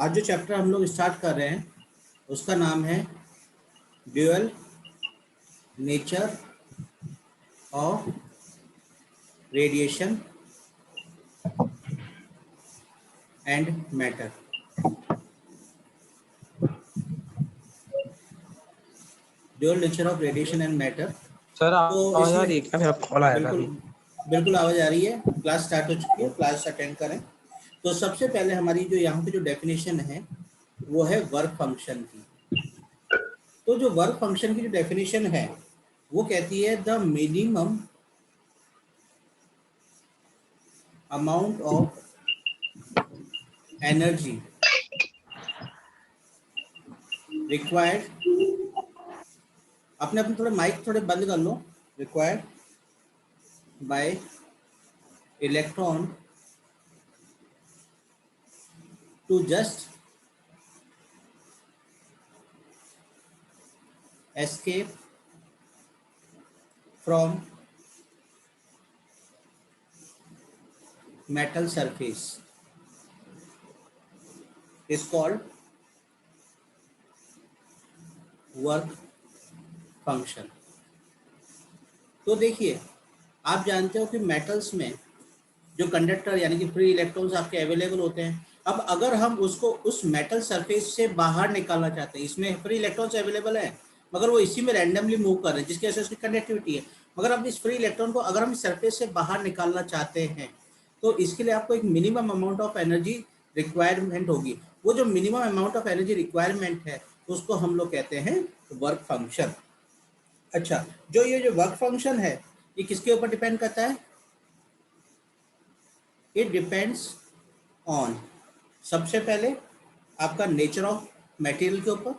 आज जो चैप्टर हम लोग स्टार्ट कर रहे हैं उसका नाम है dual nature of radiation and matter. Dual nature of radiation and matter. Sir तो आवाज आ इसमें रही है क्या? मेरा कॉल आया था बिल्कुल अभी। बिल्कुल आवाज़ आ रही है। क्लास स्टार्ट हो चुकी है, क्लास अटेंड करें। तो सबसे पहले हमारी जो यहाँ पे जो डेफिनेशन है वो है वर्क फंक्शन की। तो जो वर्क फंक्शन की जो डेफिनेशन है वो कहती है the minimum amount of energy required, अपने अपने थोड़े माइक थोड़े बंद कर लो, required by electron to just escape from metal surface is called work function. तो देखिए, आप जानते हो कि मेटल्स में जो कंडक्टर यानी कि फ्री इलेक्ट्रॉन्स आपके अवेलेबल होते हैं। अब अगर हम उसको उस मेटल सरफेस से बाहर निकालना चाहते हैं, इसमें फ्री इलेक्ट्रॉन्स अवेलेबल हैं मगर वो इसी में रैंडमली मूव कर रहे हैं जिसकी वजह से उसकी कंडक्टिविटी है। मगर अब इस फ्री इलेक्ट्रॉन को अगर हम इस सरफेस से बाहर निकालना चाहते हैं तो इसके लिए आपको एक minimum amount of energy requirement होगी। वो जो minimum amount of energy requirement है उसको हम लोग कहते हैं वर्क फंक्शन। अच्छा, जो ये जो वर्क फंक्शन है ये किसके ऊपर डिपेंड करता है? इट डिपेंड्स ऑन, सबसे पहले आपका नेचर ऑफ मटेरियल के ऊपर,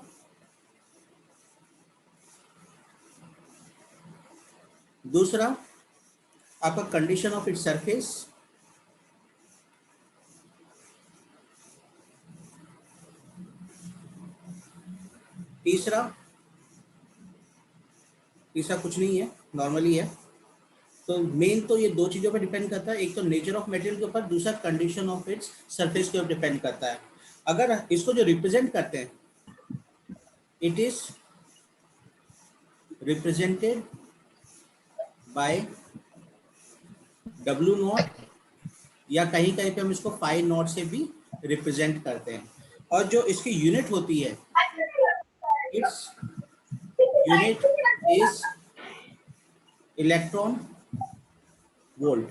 दूसरा आपका कंडीशन ऑफ इट्स सरफेस, तीसरा कुछ नहीं है, नॉर्मली है। तो मेन तो ये दो चीज़ों पर डिपेंड करता है, एक तो नेचर ऑफ मटेरियल के ऊपर, दूसरा कंडीशन ऑफ इट्स सरफेस के ऊपर डिपेंड करता है। अगर इसको जो रिप्रेजेंट करते हैं, it is represented by W not, या कहीं कहीं पे हम इसको फाइव नॉट से भी रिप्रेजेंट करते हैं। और जो इसकी यूनिट होती है, its unit is electron volt,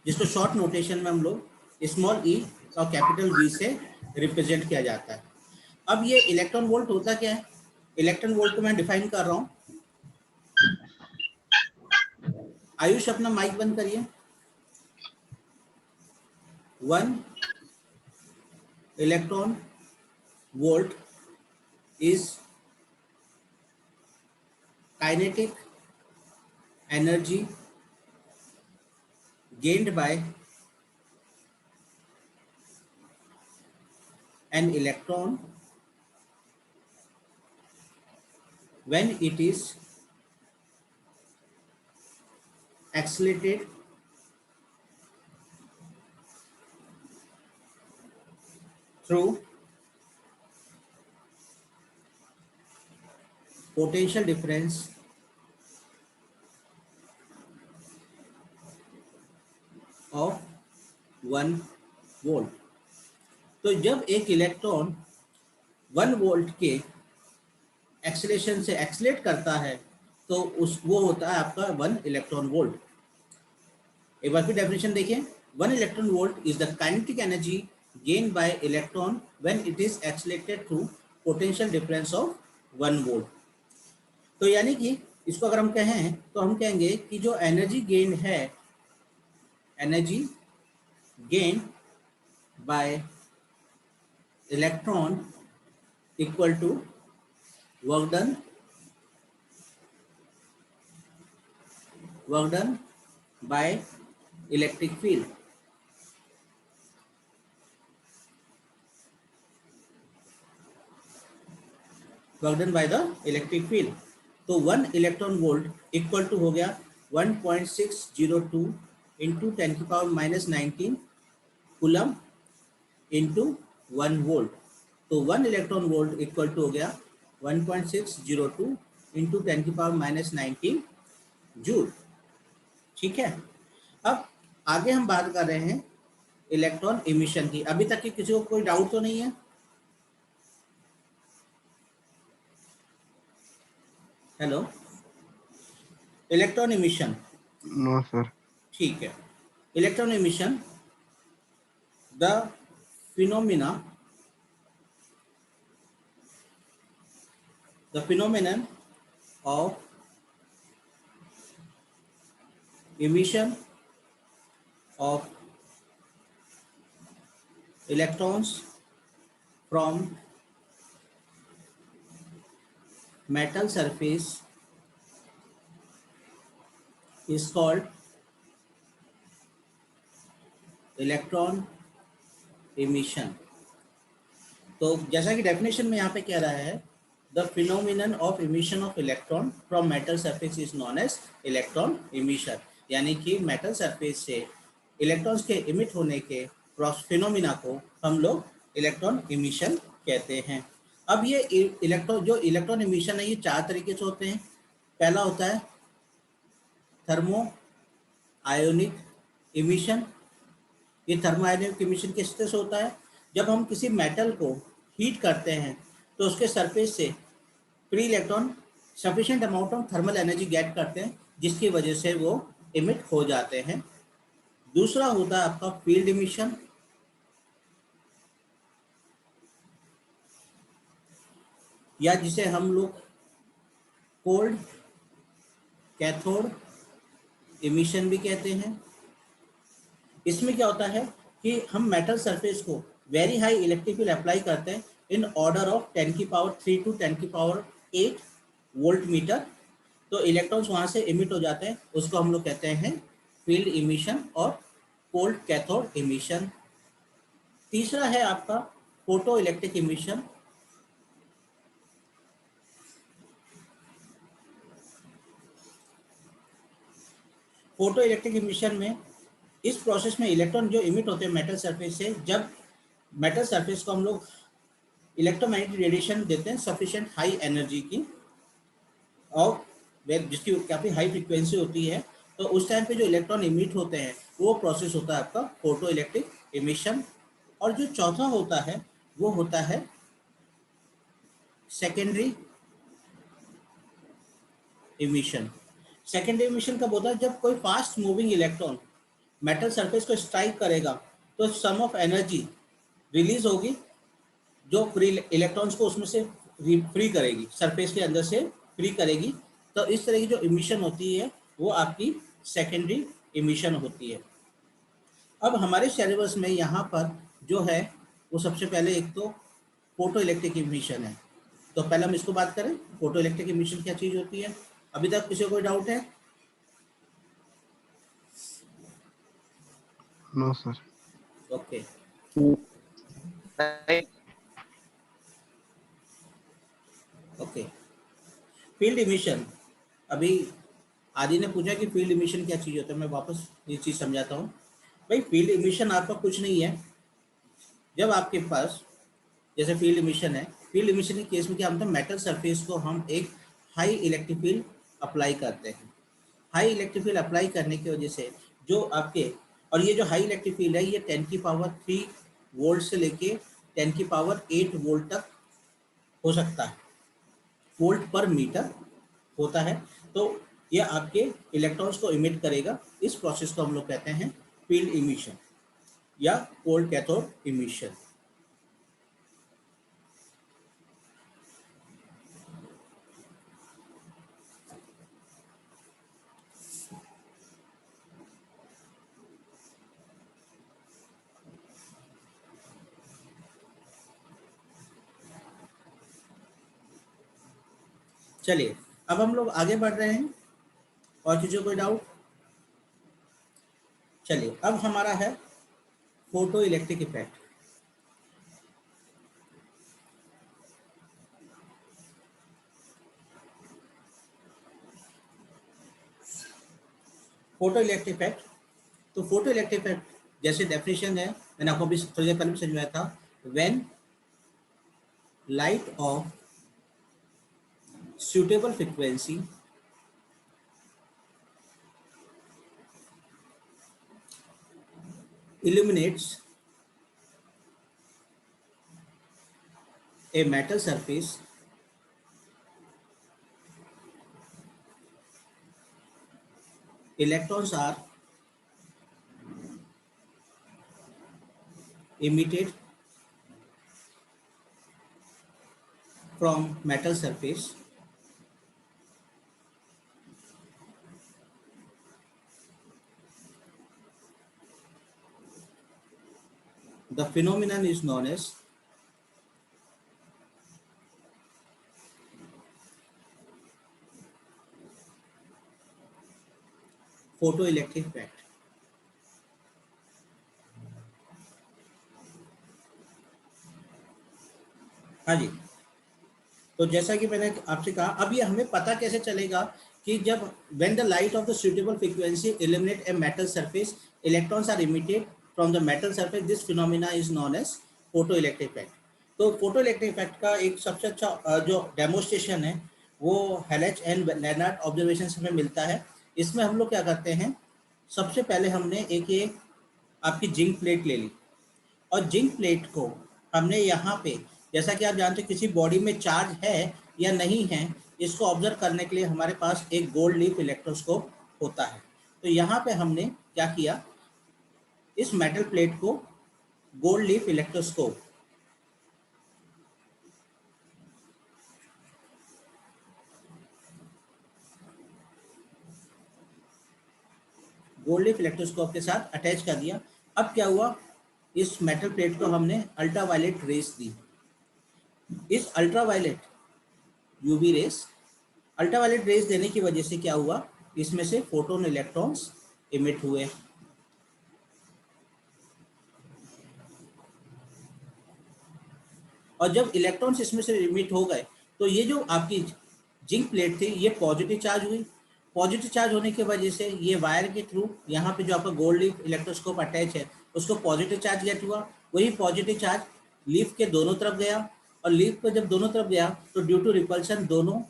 जिसको शॉर्ट नोटेशन में हम लोग स्मॉल ई और कैपिटल वी से रिप्रेजेंट किया जाता है। अब ये इलेक्ट्रॉन वोल्ट होता क्या है? इलेक्ट्रॉन वोल्ट को मैं डिफाइन कर रहा हूं। आयुष अपना माइक बंद करिए। 1 electron volt is kinetic energy gained by an electron when it is accelerated through potential difference of 1 volt. तो जब एक इलेक्ट्रॉन 1 वोल्ट के एक्सीलरेशन से एक्सीलरेट करता है तो वो होता है आपका 1 इलेक्ट्रॉन वोल्ट। एक बार फिर डेफिनेशन देखिए, 1 electron volt is the kinetic energy gained by electron when it is accelerated through potential difference of 1 volt. तो यानी कि इसको अगर हम कहें तो हम कहेंगे कि जो एनर्जी गेन है, energy gain by electron equal to work done by electric field. Work done by the electric field. तो 1 इलेक्ट्रॉन वोल्ट इक्वल टू हो गया 1.602 इंटू 10⁻⁹ कूलम इंटू 1 वोल्ट। तो 1 इलेक्ट्रॉन वोल्ट इक्वल टू हो गया 1.602 into 10⁻⁻19 joule. ठीक है। अब आगे हम बात कर रहे हैं इलेक्ट्रॉन इमिशन की। अभी तक की किसी को कोई डाउट तो नहीं है? Hello, electron emission. No sir. ठीक है। Electron emission, the phenomena the phenomenon of emission of electrons from metal surface is called electron emission। तो जैसा कि डेफिनेशन में यहाँ पे कह रहा है, the phenomenon of emission of electron from metal surface is known as electron emission. यानी कि मेटल सरफेस से इलेक्ट्रॉन्स के इमिट होने के फिनोमिना को हम लोग इलेक्ट्रॉन इमिशन कहते हैं। अब ये इलेक्ट्रॉन इमिशन है, ये 4 तरीके से होते हैं। पहला होता है थर्मो आयोनिक इमिशन। ये थर्मो आयोनिक इमिशन किस तरह से होता है? जब हम किसी मेटल को हीट करते हैं तो उसके सरफेस से free electron sufficient amount of thermal energy get करते हैं, जिसकी वजह से वो इमिट हो जाते हैं। दूसरा होता है आपका फील्ड इमिशन। या जिसे हम लोग कोल्ड कैथोड इमिशन भी कहते हैं। इसमें क्या होता है कि हम मेटल सरफेस को very high electric field apply करते हैं in order of 10⁻³ to 10⁸ volt meter. तो इलेक्ट्रॉन्स वहाँ से इमिट हो जाते हैं, उसको हम लोग कहते हैं फील्ड इमिशन और कोल्ड कैथोड इमिशन। तीसरा है आपका photo electric emission. Photo electric emission में इस प्रोसेस में इलेक्ट्रॉन जो इमिट होते हैं मेटल सरफेस से, जब मेटल सरफेस को हम लोग इलेक्ट्रोमैग्नेटिक रेडिएशन देते हैं सफिशिएंट हाई एनर्जी की, और जिसकी काफ़ी हाई फ्रीक्वेंसी होती है, तो उस टाइम पे जो इलेक्ट्रॉन इमिट होते हैं वो प्रोसेस होता है आपका फोटो इलेक्ट्रिक इमिशन। और जो चौथा होता है वो होता है सेकेंडरी इमिशन। सेकेंडरी इमिशन कब होता है? जब कोई fast moving electron metal surface को स्ट्राइक करेगा तो सम ऑफ एनर्जी रिलीज होगी जो फ्री इलेक्ट्रॉन्स को उसमें से फ्री करेगी, सरफेस के अंदर से फ्री करेगी। तो इस तरह की जो इमिशन होती है वो आपकी सेकेंडरी इमिशन होती है। अब हमारे सिलेबस में यहाँ पर जो है वो सबसे पहले एक तो फोटो इलेक्ट्रिक इमिशन है। तो पहले हम इसको बात करें, फोटो इलेक्ट्रिक इमिशन क्या चीज़ होती है। अभी तक किसी को कोई डाउट है? No sir. Okay. Okay, field emission. अभी आदि ने पूछा कि फील्ड इमिशन क्या चीज़ होता है, मैं वापस ये चीज़ समझाता हूँ। भाई फील्ड इमिशन आपका कुछ नहीं है। जब आपके पास जैसे फील्ड इमिशन है, फील्ड इमिशन के केस में क्या होता है, मेटल सरफेस को हम एक हाई इलेक्ट्रिक फील्ड अप्लाई करते हैं। हाई इलेक्ट्रिक फील्ड अप्लाई करने की वजह से जो आपके, और ये जो हाई इलेक्ट्रिक फील्ड है ये 10⁻³ वोल्ट से लेके 10⁸ वोल्ट तक हो सकता है, वोल्ट पर मीटर होता है। तो ये आपके इलेक्ट्रॉन्स को इमिट करेगा। इस प्रोसेस को हम लोग कहते हैं फील्ड इमिशन या कोल्ड कैथोड इमिशन। चलिए अब हम लोग आगे बढ़ रहे हैं, और किसी को कोई डाउट? चलिए अब हमारा है photo electric effect. Photo electric effect, तो फोटो इलेक्ट्रिक इफेक्ट जैसे डेफिनेशन है मैंने आपको भी थोड़ी देर पहले भी समझाया था, when light of suitable frequency illuminates a metal surface, electrons are emitted from metal surface. The phenomenon is known as photoelectric effect. हाँ जी, तो जैसा कि मैंने आपसे कहा, अब ये हमें पता कैसे चलेगा कि जब when the light of the suitable frequency illuminate a metal surface, electrons are emitted from the metal surface. This phenomena is known as photoelectric effect. तो फोटोइलेक्ट्रिक इफेक्ट का एक सबसे अच्छा जो डेमोस्ट्रेशन है वो हेलेच एंड लेनार्ड ऑब्जर्वेशन से हमें मिलता है। इसमें हम लोग क्या करते हैं, सबसे पहले हमने एक ये आपकी जिंक प्लेट ले ली और जिंक प्लेट को हमने यहाँ पे, जैसा कि आप जानते हैं किसी बॉडी में चार्ज है या नहीं है, इसको ऑब्जर्व करने के लिए हमारे पास एक गोल्ड लीफ इलेक्ट्रोस्कोप होता है। तो यहाँ पे हमने क्या किया, इस मेटल प्लेट को गोल्ड लीफ इलेक्ट्रोस्कोप के साथ अटैच कर दिया। अब क्या हुआ, इस मेटल प्लेट को हमने अल्ट्रावायलेट रेस दी। इस अल्ट्रावायलेट रेस देने की वजह से क्या हुआ, इसमें से फोटोन इलेक्ट्रॉन्स इमिट हुए। और जब इलेक्ट्रॉन्स इसमें से इमिट हो गए तो ये जो आपकी जिंक प्लेट थी ये पॉजिटिव चार्ज हुई। पॉजिटिव चार्ज होने की वजह से ये वायर के थ्रू यहाँ पे जो आपका गोल्ड लीफ इलेक्ट्रोस्कोप अटैच है उसको पॉजिटिव चार्ज गेट हुआ। वही पॉजिटिव चार्ज लीफ के दोनों तरफ गया और लीफ पे जब दोनों तरफ गया तो ड्यू टू रिपल्सन दोनों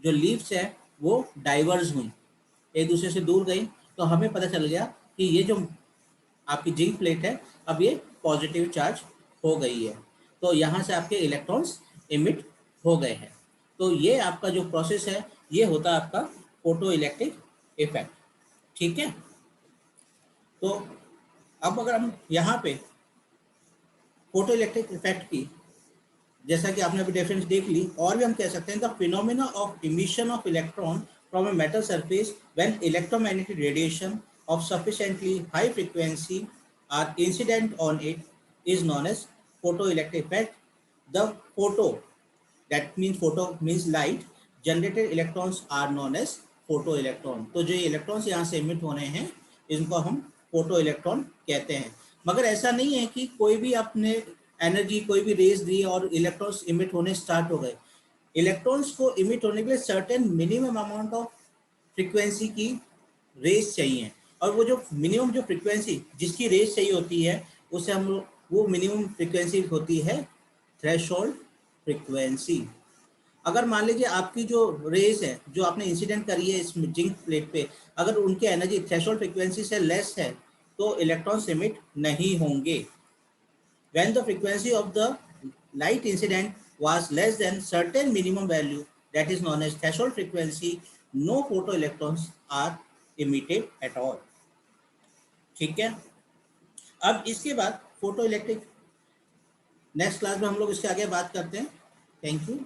जो लीव्स है वो डाइवर्ज हुई, एक दूसरे से दूर गई। तो हमें पता चल गया कि ये जो आपकी जिंक प्लेट है अब ये पॉजिटिव चार्ज हो गई है, तो यहाँ से आपके इलेक्ट्रॉन्स इमिट हो गए हैं। तो ये आपका जो प्रोसेस है ये होता है आपका फोटो इलेक्ट्रिक इफेक्ट। ठीक है, तो अब अगर हम यहाँ पे फोटो इलेक्ट्रिक इफेक्ट की, जैसा कि आपने अभी डेफिनेशन देख ली, और भी हम कह सकते हैं the phenomena of emission of electron from a metal surface when electromagnetic radiation of sufficiently high frequency are incident on it is known as photoelectric effect. The photo means light, generated electrons are known as photoelectron. तो जो electrons यहाँ से emit होने हैं इनको हम photo electron कहते हैं। मगर ऐसा नहीं है कि कोई भी आपने एनर्जी कोई भी रेज दी और इलेक्ट्रॉन्स इमिट होने स्टार्ट हो गए। इलेक्ट्रॉन्स को इमिट होने के लिए certain minimum amount of frequency की रेज चाहिए, और वो जो मिनिमम जो फ्रीक्वेंसी जिसकी रेज चाहिए होती है उसे हम लोग, वो मिनिमम फ्रीक्वेंसी होती है थ्रेशोल्ड फ्रीक्वेंसी। अगर मान लीजिए आपकी जो रेज है जो आपने इंसिडेंट करी है इस जिंक प्लेट पे, अगर उनकी एनर्जी थ्रेशोल्ड फ्रीक्वेंसी से लेस है तो इलेक्ट्रॉन्स इमिट नहीं होंगे। When the frequency of the light incident was less than certain minimum value, that is known as threshold frequency, no photoelectrons are emitted at all. ठीक है, अब इसके बाद फोटो इलेक्ट्रिक नेक्स्ट क्लास में हम लोग इसके आगे बात करते हैं। Thank you.